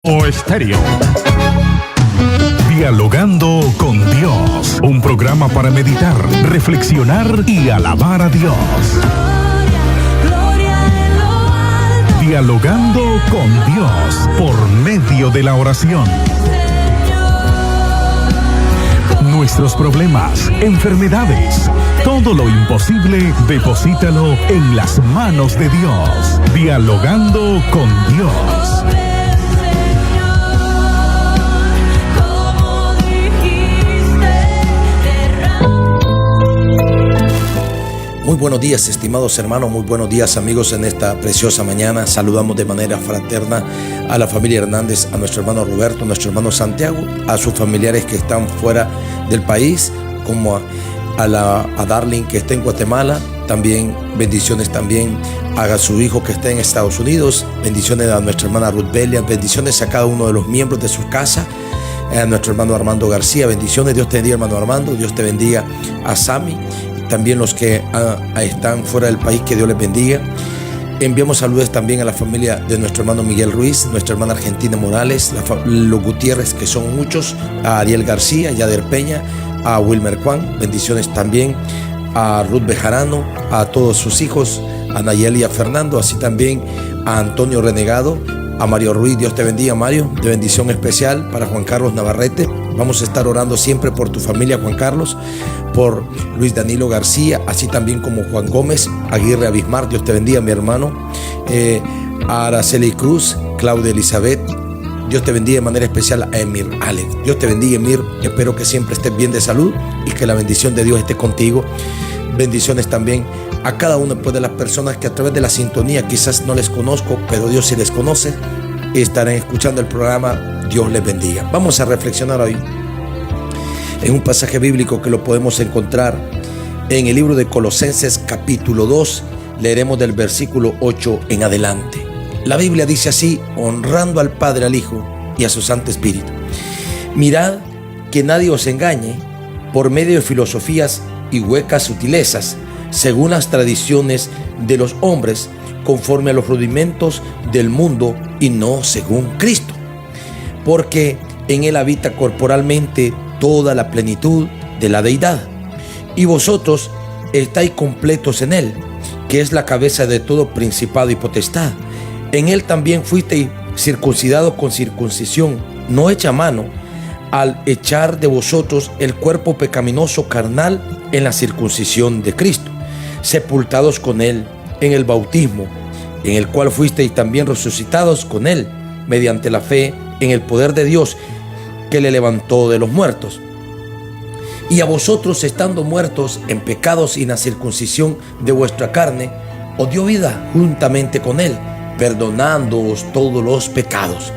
Estéreo. Dialogando con Dios, un programa para meditar, reflexionar y alabar a Dios. Dialogando con Dios por medio de la oración. Nuestros problemas, enfermedades, todo lo imposible, deposítalo en las manos de Dios. Dialogando con Dios. Muy buenos días, estimados hermanos, muy buenos días, amigos, en esta preciosa mañana. Saludamos de manera fraterna a la familia Hernández, a nuestro hermano Roberto, a nuestro hermano Santiago, a sus familiares que están fuera del país, como a Darling, que está en Guatemala. También bendiciones también a su hijo que está en Estados Unidos. Bendiciones a nuestra hermana Ruth Belia. Bendiciones a cada uno de los miembros de su casa. A nuestro hermano Armando García. Bendiciones. Dios te bendiga, hermano Armando. Dios te bendiga a Sammy. También los que están fuera del país, que Dios les bendiga. Enviamos saludos también a la familia de nuestro hermano Miguel Ruiz, nuestra hermana Argentina Morales, los Gutiérrez, que son muchos, a Ariel García, Yader Peña, a Wilmer Juan. Bendiciones también a Ruth Bejarano, a todos sus hijos, a Nayeli y a Fernando, así también a Antonio Renegado, a Mario Ruiz. Dios te bendiga, Mario. De bendición especial para Juan Carlos Navarrete. Vamos a estar orando siempre por tu familia, Juan Carlos, por Luis Danilo García, así también como Juan Gómez Aguirre Abismar. Dios te bendiga, mi hermano. A Araceli Cruz, Claudia Elizabeth. Dios te bendiga de manera especial a Emir Alex. Dios te bendiga, Emir. Espero que siempre estés bien de salud y que la bendición de Dios esté contigo. Bendiciones también a cada una de las personas que a través de la sintonía, quizás no les conozco, pero Dios sí les conoce, estarán escuchando el programa. Dios les bendiga. Vamos a reflexionar hoy en un pasaje bíblico que lo podemos encontrar en el libro de Colosenses capítulo 2. Leeremos del versículo 8 en adelante. La Biblia dice así: honrando al Padre, al Hijo y a su Santo Espíritu. Mirad que nadie os engañe por medio de filosofías y huecas sutilezas, según las tradiciones de los hombres, conforme a los rudimentos del mundo y no según Cristo. Porque en él habita corporalmente toda la plenitud de la deidad, y vosotros estáis completos en él, que es la cabeza de todo principado y potestad. En él también fuisteis circuncidados con circuncisión no hecha a mano, al echar de vosotros el cuerpo pecaminoso carnal en la circuncisión de Cristo, sepultados con él en el bautismo, en el cual fuisteis también resucitados con él, mediante la fe en el poder de Dios que le levantó de los muertos. Y a vosotros, estando muertos en pecados y en la circuncisión de vuestra carne, os dio vida juntamente con él, perdonándoos todos los pecados,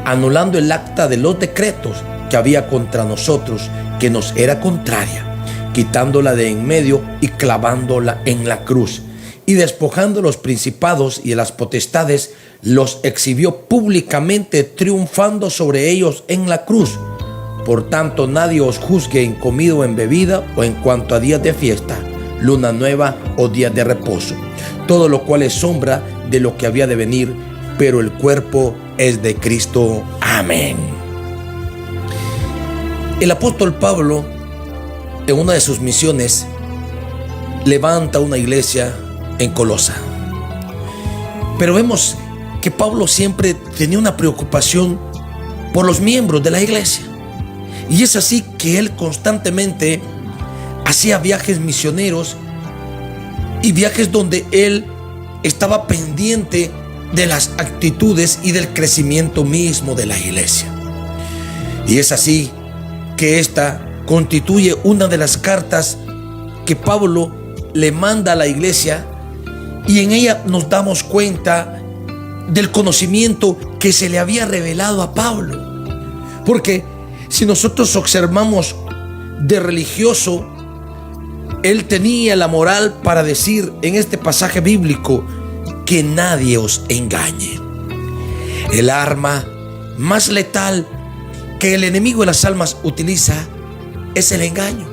anulando el acta de los decretos que había contra nosotros, que nos era contraria, quitándola de en medio y clavándola en la cruz. Y despojando los principados y las potestades, los exhibió públicamente, triunfando sobre ellos en la cruz. Por tanto, nadie os juzgue en comida o en bebida, o en cuanto a días de fiesta, luna nueva o días de reposo, todo lo cual es sombra de lo que había de venir, pero el cuerpo es de Cristo. Amén. El apóstol Pablo, en una de sus misiones, levanta una iglesia en Colosa. Pero vemos que Pablo siempre tenía una preocupación por los miembros de la iglesia. Y es así que él constantemente hacía viajes misioneros y viajes donde él estaba pendiente de las actitudes y del crecimiento mismo de la iglesia. Y es así que esta constituye una de las cartas que Pablo le manda a la iglesia, y en ella nos damos cuenta del conocimiento que se le había revelado a Pablo. Porque si nosotros observamos de religioso, él tenía la moral para decir en este pasaje bíblico que nadie os engañe. El arma más letal que el enemigo de las almas utiliza es el engaño.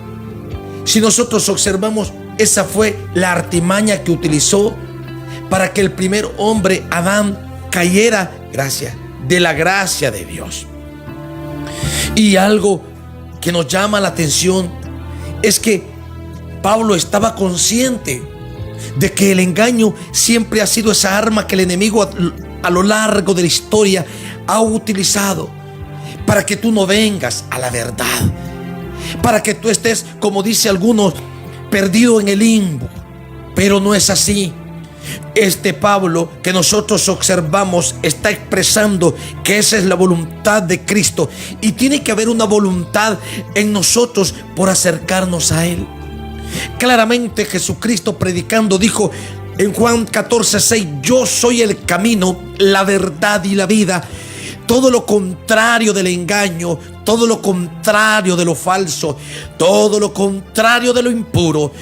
Si nosotros observamos, esa fue la artimaña que utilizó para que el primer hombre, Adán, cayera, de la gracia de Dios. Y algo que nos llama la atención es que Pablo estaba consciente de que el engaño siempre ha sido esa arma que el enemigo a lo largo de la historia ha utilizado para que tú no vengas a la verdad, para que tú estés, como dice algunos, perdido en el limbo. Pero no es así. Este Pablo que nosotros observamos está expresando que esa es la voluntad de Cristo, y tiene que haber una voluntad en nosotros por acercarnos a Él. Claramente Jesucristo predicando dijo en Juan 14:6: yo soy el camino, la verdad y la vida. Todo lo contrario del engaño, todo lo contrario de lo falso, todo lo contrario de lo impuro,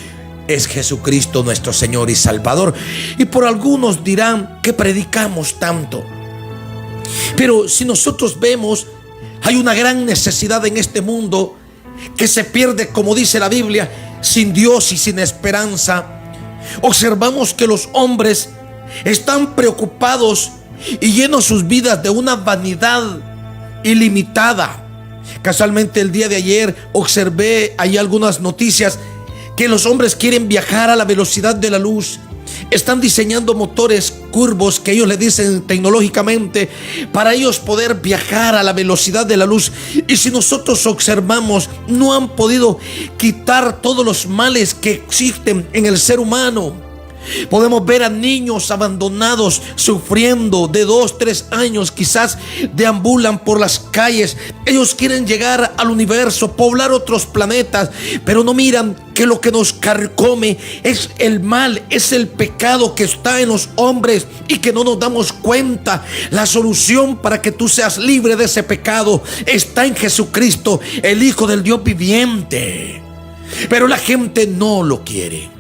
es Jesucristo nuestro Señor y Salvador. Y por algunos dirán que predicamos tanto, pero si nosotros vemos, hay una gran necesidad en este mundo que se pierde, como dice la Biblia, sin Dios y sin esperanza. Observamos que los hombres están preocupados y llenos sus vidas de una vanidad ilimitada. Casualmente el día de ayer observé ahí algunas noticias que los hombres quieren viajar a la velocidad de la luz. Están diseñando motores curvos que ellos le dicen tecnológicamente para ellos poder viajar a la velocidad de la luz. Y si nosotros observamos, no han podido quitar todos los males que existen en el ser humano. Podemos ver a niños abandonados sufriendo de 2, 3 años, quizás deambulan por las calles. Ellos quieren llegar al universo, poblar otros planetas, pero no miran que lo que nos carcome es el mal, es el pecado que está en los hombres y que no nos damos cuenta. La solución para que tú seas libre de ese pecado está en Jesucristo, el Hijo del Dios viviente. Pero la gente no lo quiere.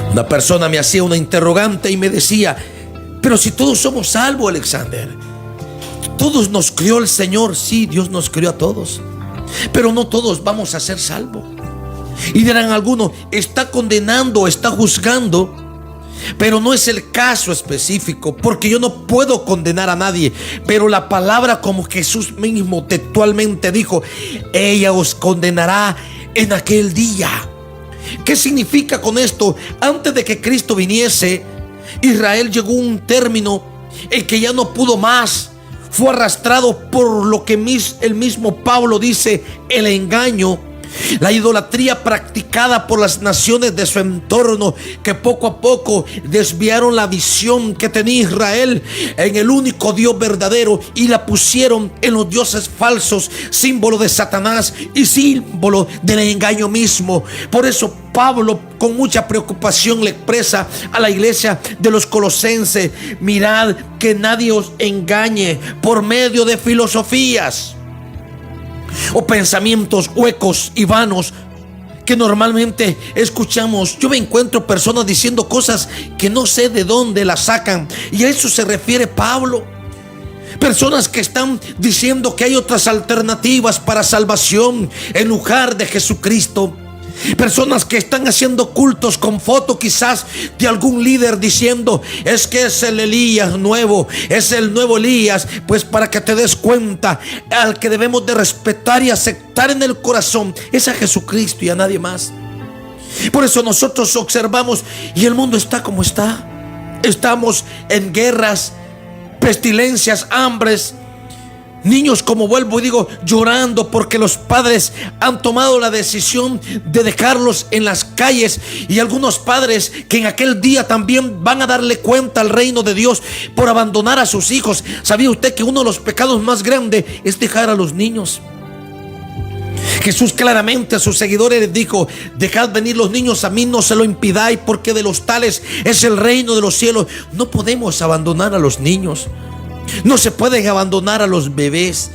Una persona me hacía una interrogante y me decía: pero si todos somos salvos, Alexander, todos nos crió el Señor. Sí, Dios nos crió a todos, pero no todos vamos a ser salvos. Y dirán algunos: está condenando, está juzgando, pero no es el caso específico, porque yo no puedo condenar a nadie. Pero la palabra, como Jesús mismo textualmente dijo: ella os condenará en aquel día. ¿Qué significa con esto? Antes de que Cristo viniese, Israel llegó a un término en que ya no pudo más. Fue arrastrado por lo que el mismo Pablo dice: el engaño, la idolatría practicada por las naciones de su entorno, que poco a poco desviaron la visión que tenía Israel en el único Dios verdadero y la pusieron en los dioses falsos, símbolo de Satanás y símbolo del engaño mismo. Por eso Pablo con mucha preocupación le expresa a la iglesia de los Colosenses: mirad que nadie os engañe por medio de filosofías o pensamientos huecos y vanos que normalmente escuchamos. Yo me encuentro personas diciendo cosas que no sé de dónde las sacan, y a eso se refiere Pablo. Personas que están diciendo que hay otras alternativas para salvación en lugar de Jesucristo. Personas que están haciendo cultos con foto quizás de algún líder diciendo: es que es el Elías nuevo, es el nuevo Elías. Pues para que te des cuenta, al que debemos de respetar y aceptar en el corazón es a Jesucristo y a nadie más. Por eso nosotros observamos y el mundo está como está. Estamos en guerras, pestilencias, hambres. Niños, como vuelvo y digo, llorando porque los padres han tomado la decisión de dejarlos en las calles, y algunos padres que en aquel día también van a darle cuenta al reino de Dios por abandonar a sus hijos. ¿Sabía usted que uno de los pecados más grandes es dejar a los niños? Jesús claramente a sus seguidores les dijo: dejad venir los niños a mí, no se lo impidáis, porque de los tales es el reino de los cielos. No podemos abandonar a los niños. No se pueden abandonar a los bebés.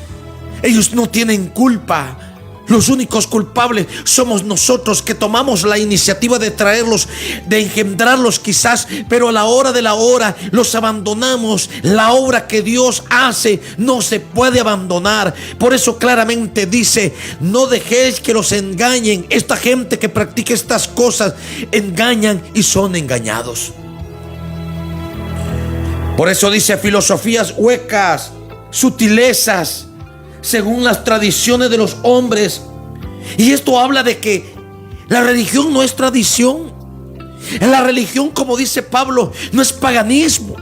Ellos no tienen culpa. Los únicos culpables somos nosotros, que tomamos la iniciativa de traerlos, de engendrarlos quizás, pero a la hora de la hora los abandonamos. La obra que Dios hace no se puede abandonar. Por eso claramente dice: no dejéis que los engañen. Esta gente que practica estas cosas engañan y son engañados. Por eso dice filosofías huecas, sutilezas, según las tradiciones de los hombres. Y esto habla de que la religión no es tradición. La religión, como dice Pablo, no es paganismo.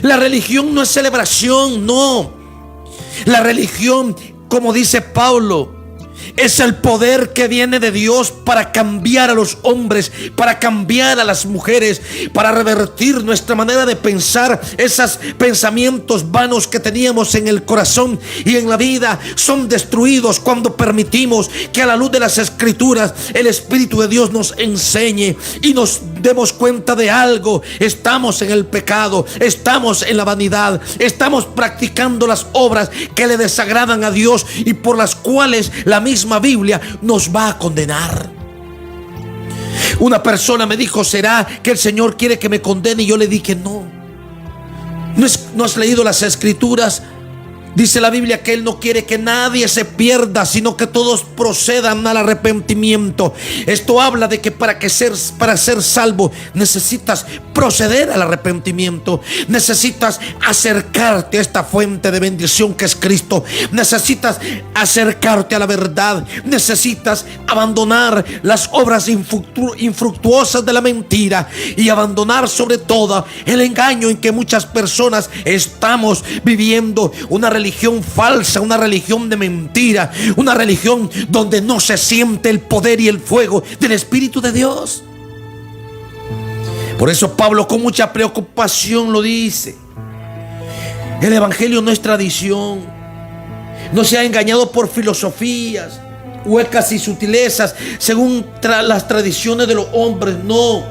La religión no es celebración, no. La religión, como dice Pablo, es el poder que viene de Dios para cambiar a los hombres, para cambiar a las mujeres, para revertir nuestra manera de pensar. Esos pensamientos vanos que teníamos en el corazón y en la vida son destruidos cuando permitimos que a la luz de las Escrituras el Espíritu de Dios nos enseñe y nos demos cuenta de algo. Estamos en el pecado, estamos en la vanidad, estamos practicando las obras que le desagradan a Dios y por las cuales la misma Biblia nos va a condenar. Una persona me dijo: ¿será que el Señor quiere que me condene? Y yo le dije: no has leído las Escrituras. Dice la Biblia que Él no quiere que nadie se pierda, sino que todos procedan al arrepentimiento. Esto habla de que para ser salvo necesitas proceder al arrepentimiento. Necesitas acercarte a esta fuente de bendición que es Cristo. Necesitas acercarte a la verdad. Necesitas abandonar las obras infructuosas de la mentira y abandonar sobre todo el engaño en que muchas personas estamos viviendo. Una religión falsa, una religión de mentira, una religión donde no se siente el poder y el fuego del Espíritu de Dios. Por eso Pablo con mucha preocupación lo dice: el evangelio no es tradición. No se ha engañado por filosofías huecas y sutilezas según las tradiciones de los hombres, no,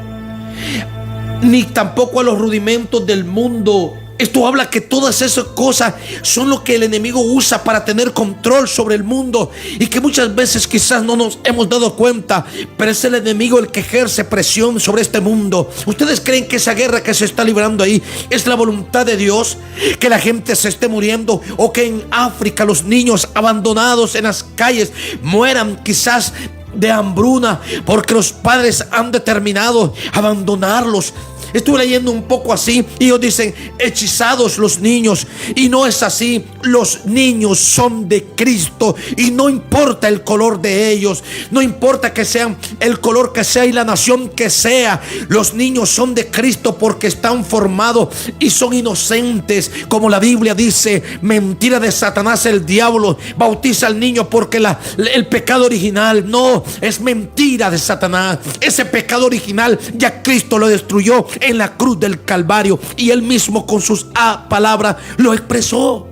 ni tampoco a los rudimentos del mundo. Esto habla que todas esas cosas son lo que el enemigo usa para tener control sobre el mundo y que muchas veces quizás no nos hemos dado cuenta, pero es el enemigo el que ejerce presión sobre este mundo. ¿Ustedes creen que esa guerra que se está librando ahí es la voluntad de Dios? Que la gente se esté muriendo, o que en África los niños abandonados en las calles mueran quizás de hambruna porque los padres han determinado abandonarlos. Estuve leyendo un poco así y ellos dicen: hechizados los niños. Y no es así. Los niños son de Cristo y no importa el color de ellos, no importa que sean el color que sea y la nación que sea. Los niños son de Cristo porque están formados y son inocentes, como la Biblia dice. Mentira de Satanás, el diablo bautiza al niño porque el pecado original, no, es mentira de Satanás. Ese pecado original ya Cristo lo destruyó en la cruz del Calvario y Él mismo con sus palabras lo expresó.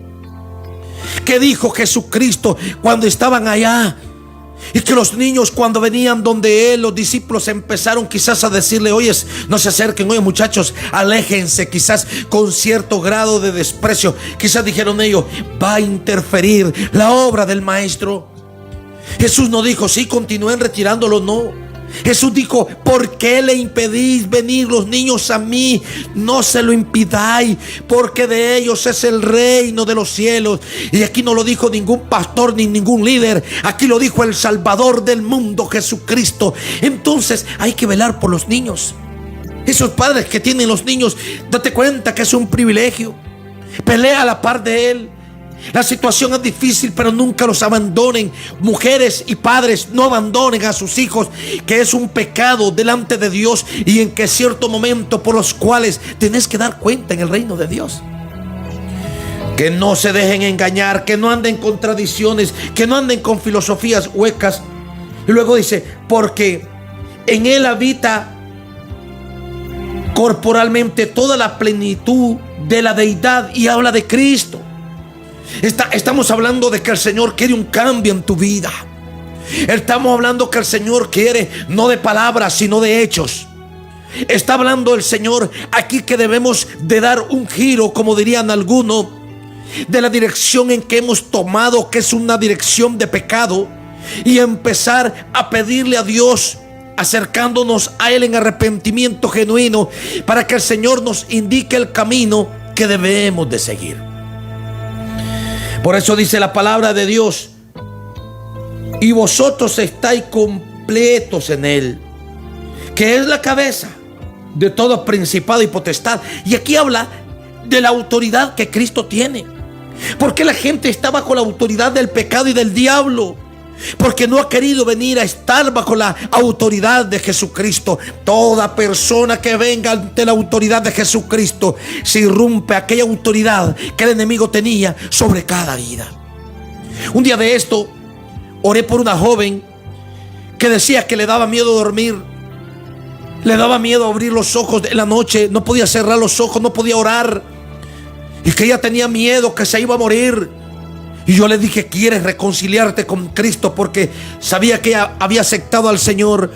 ¿Qué dijo Jesucristo cuando estaban allá? Y que los niños, cuando venían donde Él, los discípulos empezaron quizás a decirle: oye, no se acerquen, oye muchachos, aléjense, quizás con cierto grado de desprecio. Quizás dijeron ellos: va a interferir la obra del maestro. Jesús no dijo: sí, continúen retirándolo, no. Jesús dijo: ¿por qué le impedís venir los niños a mí? No se lo impidáis, porque de ellos es el reino de los cielos. Y aquí no lo dijo ningún pastor ni ningún líder, aquí lo dijo el Salvador del mundo, Jesucristo. Entonces hay que velar por los niños. Esos padres que tienen los niños, date cuenta que es un privilegio. Pelea a la par de Él. La situación es difícil, pero nunca los abandonen. Mujeres y padres, no abandonen a sus hijos, que es un pecado delante de Dios y en que cierto momento por los cuales tenés que dar cuenta en el reino de Dios. Que no se dejen engañar, que no anden con tradiciones, que no anden con filosofías huecas. Y luego dice: porque en Él habita corporalmente toda la plenitud de la deidad, y habla de Cristo. Estamos hablando de que el Señor quiere un cambio en tu vida. Estamos hablando que el Señor quiere, no de palabras, sino de hechos. Está hablando el Señor aquí que debemos de dar un giro, como dirían algunos, de la dirección en que hemos tomado, que es una dirección de pecado, y empezar a pedirle a Dios, acercándonos a Él en arrepentimiento genuino, para que el Señor nos indique el camino que debemos de seguir. Por eso dice la palabra de Dios: y vosotros estáis completos en Él, que es la cabeza de todo principado y potestad. Y aquí habla de la autoridad que Cristo tiene. ¿Por qué la gente está bajo la autoridad del pecado y del diablo? Porque no ha querido venir a estar bajo la autoridad de Jesucristo. Toda persona que venga ante la autoridad de Jesucristo, se irrumpe aquella autoridad que el enemigo tenía sobre cada vida. Un día de esto, oré por una joven que decía que le daba miedo dormir. Le daba miedo abrir los ojos en la noche. No podía cerrar los ojos, no podía orar. Y que ella tenía miedo que se iba a morir. Y yo le dije: ¿quieres reconciliarte con Cristo? Porque sabía que ella había aceptado al Señor.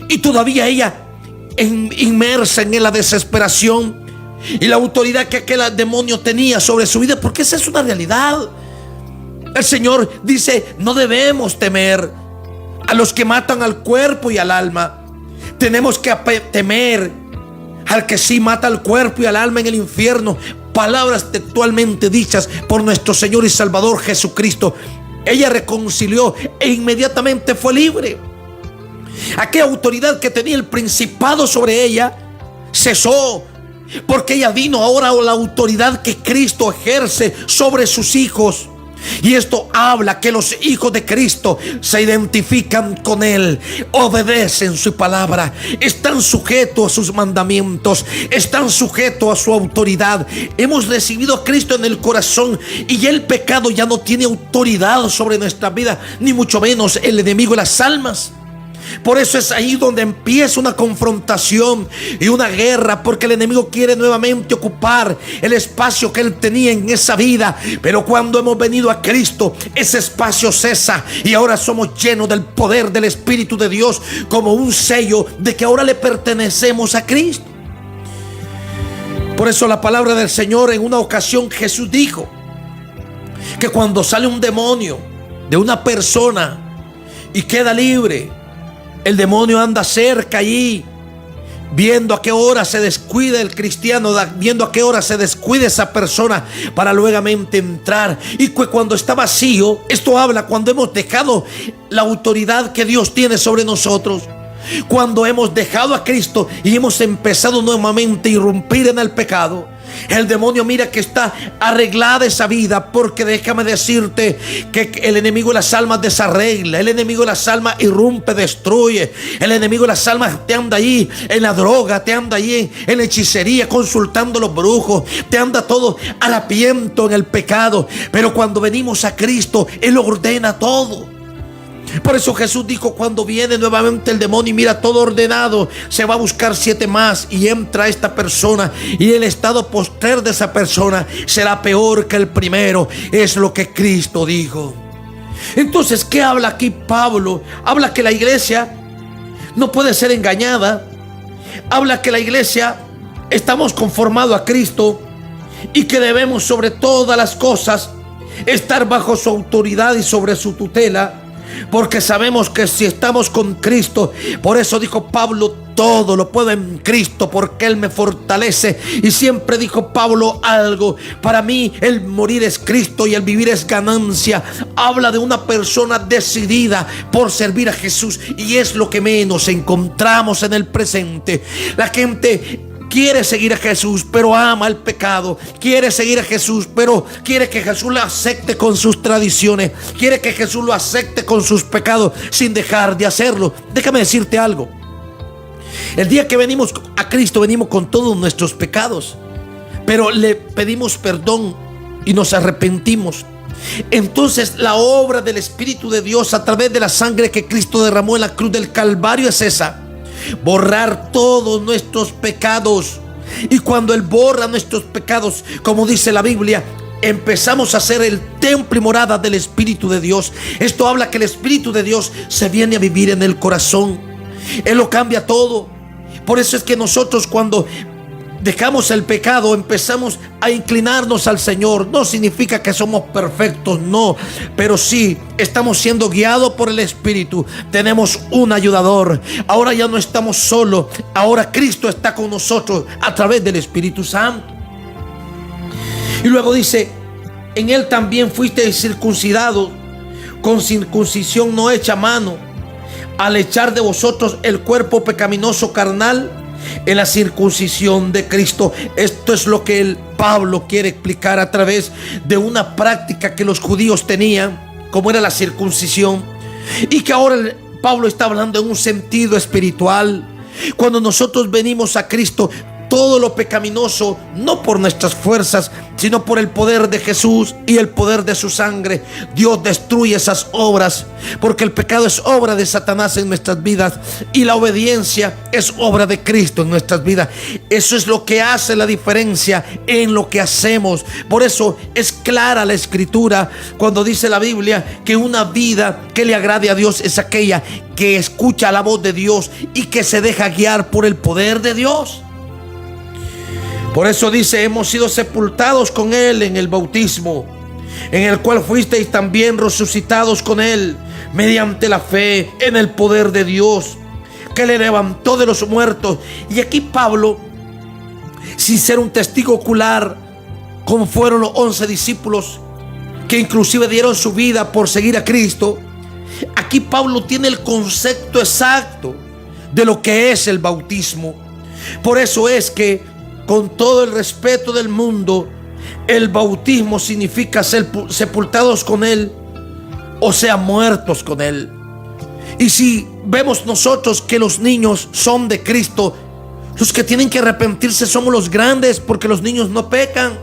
Y todavía ella inmersa en la desesperación y la autoridad que aquel demonio tenía sobre su vida. Porque esa es una realidad. El Señor dice: no debemos temer a los que matan al cuerpo y al alma. Tenemos que temer al que sí mata al cuerpo y al alma en el infierno. Palabras textualmente dichas por nuestro Señor y Salvador Jesucristo. Ella reconcilió e inmediatamente fue libre. Aquella autoridad que tenía el principado sobre ella cesó, porque ella vino ahora a la autoridad que Cristo ejerce sobre sus hijos. Y esto habla que los hijos de Cristo se identifican con Él, obedecen su palabra, están sujetos a sus mandamientos, están sujetos a su autoridad. Hemos recibido a Cristo en el corazón y el pecado ya no tiene autoridad sobre nuestra vida, ni mucho menos el enemigo de las almas. Por eso es ahí donde empieza una confrontación y una guerra, porque el enemigo quiere nuevamente ocupar el espacio que él tenía en esa vida. Pero cuando hemos venido a Cristo, ese espacio cesa y ahora somos llenos del poder del Espíritu de Dios, como un sello de que ahora le pertenecemos a Cristo. Por eso la palabra del Señor, en una ocasión Jesús dijo que cuando sale un demonio de una persona y queda libre, el demonio anda cerca allí, viendo a qué hora se descuida el cristiano, viendo a qué hora se descuida esa persona para luego entrar. Y cuando está vacío, esto habla cuando hemos dejado la autoridad que Dios tiene sobre nosotros. Cuando hemos dejado a Cristo y hemos empezado nuevamente a irrumpir en el pecado, el demonio mira que está arreglada esa vida, porque déjame decirte que el enemigo de las almas desarregla, el enemigo de las almas irrumpe, destruye. El enemigo de las almas te anda allí en la droga, te anda allí en la hechicería, consultando a los brujos, te anda todo harapiento en el pecado. Pero cuando venimos a Cristo, Él ordena todo. Por eso Jesús dijo: cuando viene nuevamente el demonio y mira todo ordenado, se va a buscar 7 más y entra esta persona, y el estado postrer de esa persona será peor que el primero. Es lo que Cristo dijo. Entonces, ¿qué habla aquí Pablo? Habla que la iglesia no puede ser engañada. Habla que la iglesia estamos conformados a Cristo y que debemos sobre todas las cosas estar bajo su autoridad y sobre su tutela, porque sabemos que si estamos con Cristo, por eso dijo Pablo: todo lo puedo en Cristo porque Él me fortalece. Y siempre dijo Pablo algo: para mí el morir es Cristo y el vivir es ganancia. Habla de una persona decidida por servir a Jesús, y es lo que menos encontramos en el presente. La gente quiere seguir a Jesús, pero ama el pecado. Quiere seguir a Jesús, pero quiere que Jesús lo acepte con sus tradiciones. Quiere que Jesús lo acepte con sus pecados, sin dejar de hacerlo. Déjame decirte algo. El día que venimos a Cristo, venimos con todos nuestros pecados, pero le pedimos perdón y nos arrepentimos. Entonces la obra del Espíritu de Dios a través de la sangre que Cristo derramó en la cruz del Calvario es esa: borrar todos nuestros pecados. Y cuando Él borra nuestros pecados, como dice la Biblia, empezamos a ser el templo y morada del Espíritu de Dios. Esto habla que el Espíritu de Dios se viene a vivir en el corazón. Él lo cambia todo. Por eso es que nosotros, cuando dejamos el pecado, empezamos a inclinarnos al Señor. No significa que somos perfectos, no, pero sí estamos siendo guiados por el Espíritu. Tenemos un ayudador. Ahora ya no estamos solos. Ahora Cristo está con nosotros a través del Espíritu Santo. Y luego dice: en Él también fuisteis circuncidados con circuncisión no hecha a mano, al echar de vosotros el cuerpo pecaminoso carnal en la circuncisión de Cristo. Esto es lo que Pablo quiere explicar a través de una práctica que los judíos tenían, como era la circuncisión, y que ahora Pablo está hablando en un sentido espiritual. Cuando nosotros venimos a Cristo, todo lo pecaminoso, no por nuestras fuerzas, sino por el poder de Jesús y el poder de su sangre, Dios destruye esas obras, porque el pecado es obra de Satanás en nuestras vidas y la obediencia es obra de Cristo en nuestras vidas. Eso es lo que hace la diferencia en lo que hacemos. Por eso es clara la Escritura cuando dice la Biblia que una vida que le agrade a Dios es aquella que escucha la voz de Dios y que se deja guiar por el poder de Dios. Por eso dice: hemos sido sepultados con Él en el bautismo, en el cual fuisteis también resucitados con Él, mediante la fe en el poder de Dios, que le levantó de los muertos. Y aquí Pablo, sin ser un testigo ocular, como fueron los 11 discípulos, que inclusive dieron su vida por seguir a Cristo, aquí Pablo tiene el concepto exacto de lo que es el bautismo. Por eso es que, con todo el respeto del mundo, el bautismo significa ser sepultados con Él, o sea, muertos con Él. Y si vemos nosotros que los niños son de Cristo, los que tienen que arrepentirse somos los grandes, porque los niños no pecan.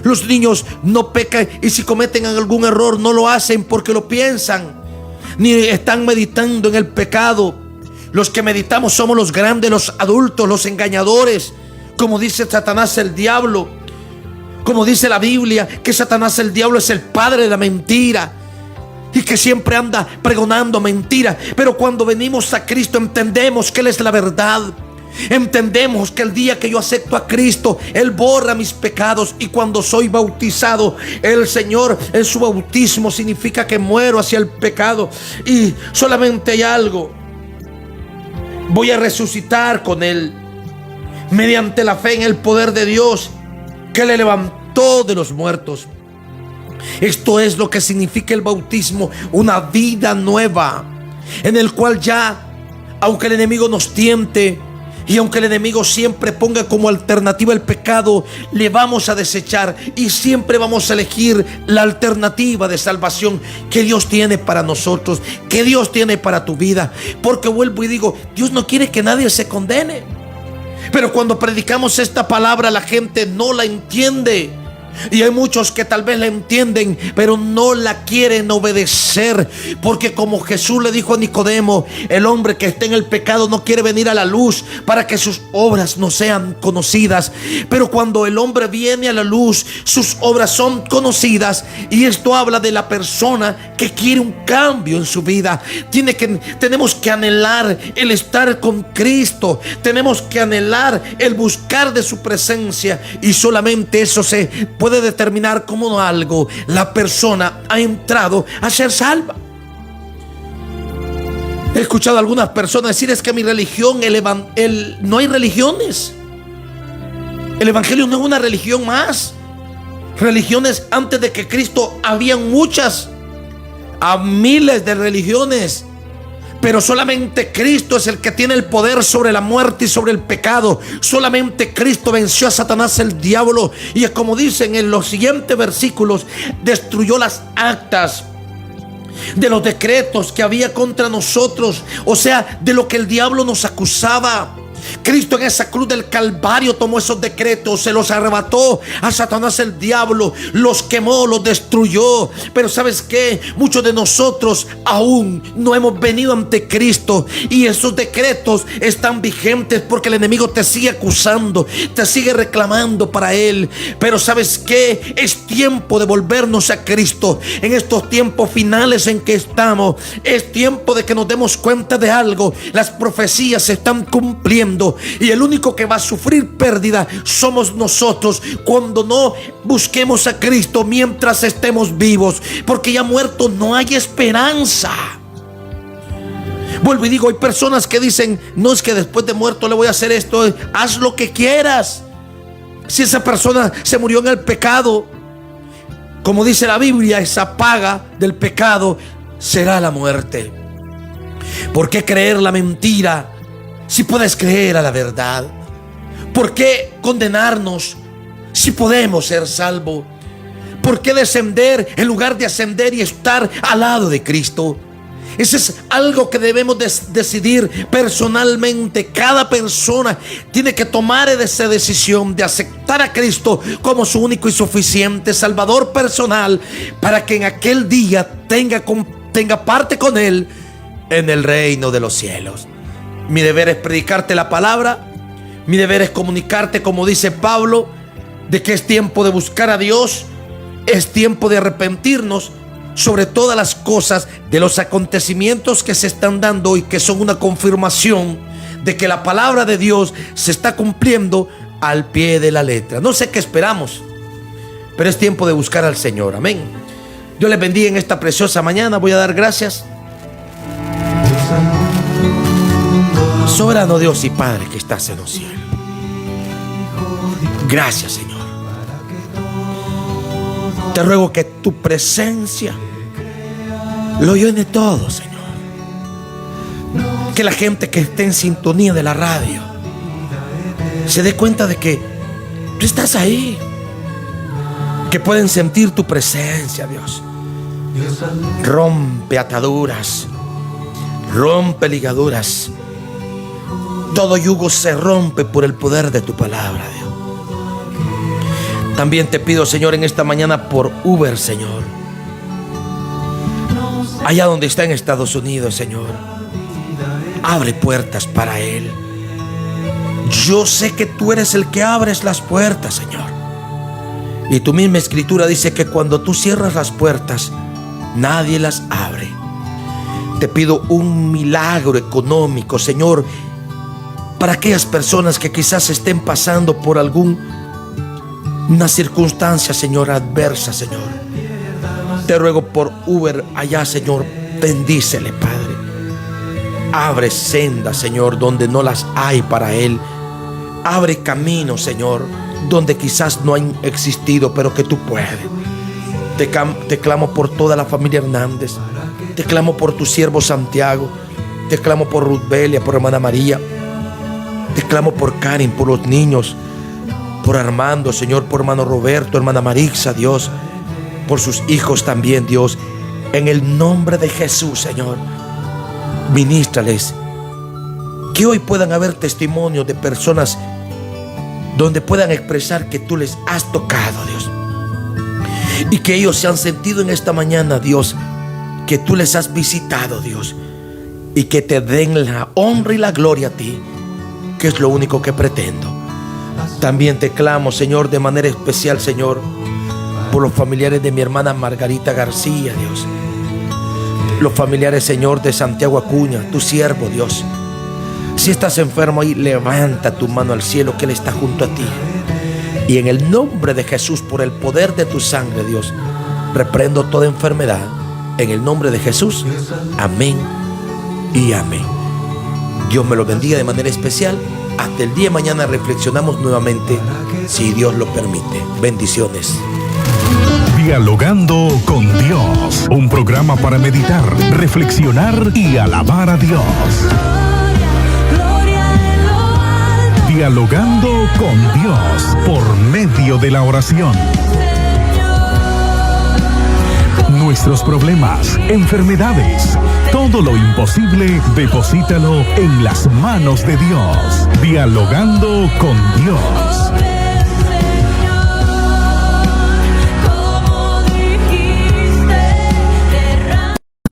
Los niños no pecan, y si cometen algún error no lo hacen porque lo piensan, ni están meditando en el pecado. Los que meditamos somos los grandes, los adultos, los engañadores. Como dice Satanás el diablo, como dice la Biblia, que Satanás el diablo es el padre de la mentira y que siempre anda pregonando mentira. Pero cuando venimos a Cristo entendemos que Él es la verdad. Entendemos que el día que yo acepto a Cristo, Él borra mis pecados. Y cuando soy bautizado, el Señor en su bautismo significa que muero hacia el pecado. Y solamente hay algo: voy a resucitar con Él, mediante la fe en el poder de Dios, que le levantó de los muertos. Esto es lo que significa el bautismo: una vida nueva, en el cual ya, aunque el enemigo nos tiente y aunque el enemigo siempre ponga como alternativa el pecado, le vamos a desechar y siempre vamos a elegir la alternativa de salvación que Dios tiene para nosotros, que Dios tiene para tu vida. Porque vuelvo y digo, Dios no quiere que nadie se condene. Pero cuando predicamos esta palabra, la gente no la entiende. Y hay muchos que tal vez la entienden, pero no la quieren obedecer. Porque como Jesús le dijo a Nicodemo, el hombre que está en el pecado no quiere venir a la luz para que sus obras no sean conocidas. Pero cuando el hombre viene a la luz, sus obras son conocidas. Y esto habla de la persona que quiere un cambio en su vida. Tenemos que anhelar el estar con Cristo. Tenemos que anhelar el buscar de su presencia. Y solamente eso se puede determinar como algo la persona ha entrado a ser salva. He escuchado a algunas personas decir: es que mi religión, no hay religiones. El evangelio no es una religión más. Religiones antes de que Cristo habían muchas, a miles de religiones. Pero solamente Cristo es el que tiene el poder sobre la muerte y sobre el pecado. Solamente Cristo venció a Satanás el diablo. Y como dicen en los siguientes versículos, destruyó las actas de los decretos que había contra nosotros. O sea, de lo que el diablo nos acusaba. Cristo en esa cruz del Calvario tomó esos decretos, se los arrebató a Satanás el diablo, los quemó, los destruyó. Pero ¿sabes qué? Muchos de nosotros aún no hemos venido ante Cristo y esos decretos están vigentes porque el enemigo te sigue acusando, te sigue reclamando para él. Pero ¿sabes qué? Es tiempo de volvernos a Cristo. En estos tiempos finales en que estamos, es tiempo de que nos demos cuenta de algo. Las profecías se están cumpliendo y el único que va a sufrir pérdida somos nosotros cuando no busquemos a Cristo mientras estemos vivos, porque ya muerto no hay esperanza. Vuelvo y digo, hay personas que dicen: no, es que después de muerto le voy a hacer esto. Haz lo que quieras. Si esa persona se murió en el pecado, como dice la Biblia, esa paga del pecado será la muerte. ¿Por qué creer la mentira si puedes creer a la verdad? ¿Por qué condenarnos Si podemos ser salvos, ¿por qué descender en lugar de ascender y estar al lado de Cristo? Ese es algo que debemos decidir personalmente. Cada persona tiene que tomar esa decisión de aceptar a Cristo como su único y suficiente Salvador personal, para que en aquel día tenga parte con Él en el reino de los cielos. Mi deber es predicarte la palabra. Mi deber es comunicarte, como dice Pablo, de que es tiempo de buscar a Dios. Es tiempo de arrepentirnos sobre todas las cosas, de los acontecimientos que se están dando y que son una confirmación de que la palabra de Dios se está cumpliendo al pie de la letra. No sé qué esperamos, pero es tiempo de buscar al Señor. Amén. Dios les bendiga en esta preciosa mañana. Voy a dar gracias. Soberano Dios y Padre que estás en los cielos, gracias, Señor. Te ruego que tu presencia lo llene todo, Señor. Que la gente que esté en sintonía de la radio se dé cuenta de que tú estás ahí, que pueden sentir tu presencia, Dios. Rompe ataduras, rompe ligaduras. Todo yugo se rompe por el poder de tu palabra, Dios. También te pido, Señor, en esta mañana por Uber, Señor. Allá donde está en Estados Unidos, Señor, abre puertas para él. Yo sé que tú eres el que abres las puertas, Señor. Y tu misma escritura dice que cuando tú cierras las puertas, nadie las abre. Te pido un milagro económico, Señor, para aquellas personas que quizás estén pasando por una circunstancia, Señor, adversa, Señor. Te ruego por Uber allá, Señor, bendícele, Padre. Abre sendas, Señor, donde no las hay para él. Abre caminos, Señor, donde quizás no han existido, pero que tú puedes. Te clamo por toda la familia Hernández. Te clamo por tu siervo Santiago. Te clamo por Ruth Belia, por hermana María. Te clamo por Karen, por los niños, por Armando, Señor, por hermano Roberto, hermana Marixa, Dios, por sus hijos también, Dios. En el nombre de Jesús, Señor, ministrales. Que hoy puedan haber testimonios de personas donde puedan expresar que tú les has tocado, Dios. Y que ellos se han sentido en esta mañana, Dios, que tú les has visitado, Dios. Y que te den la honra y la gloria a ti, que es lo único que pretendo. También te clamo, Señor, de manera especial, Señor, por los familiares de mi hermana Margarita García, Dios. Los familiares, Señor, de Santiago Acuña, tu siervo, Dios. Si estás enfermo ahí, levanta tu mano al cielo, que Él está junto a ti. Y en el nombre de Jesús, por el poder de tu sangre, Dios, reprendo toda enfermedad. En el nombre de Jesús, amén y amén. Dios me lo bendiga de manera especial. Hasta el día de mañana reflexionamos nuevamente, si Dios lo permite. Bendiciones. Dialogando con Dios, un programa para meditar, reflexionar y alabar a Dios. Dialogando con Dios por medio de la oración. Nuestros problemas, enfermedades, todo lo imposible, deposítalo en las manos de Dios. Dialogando con Dios.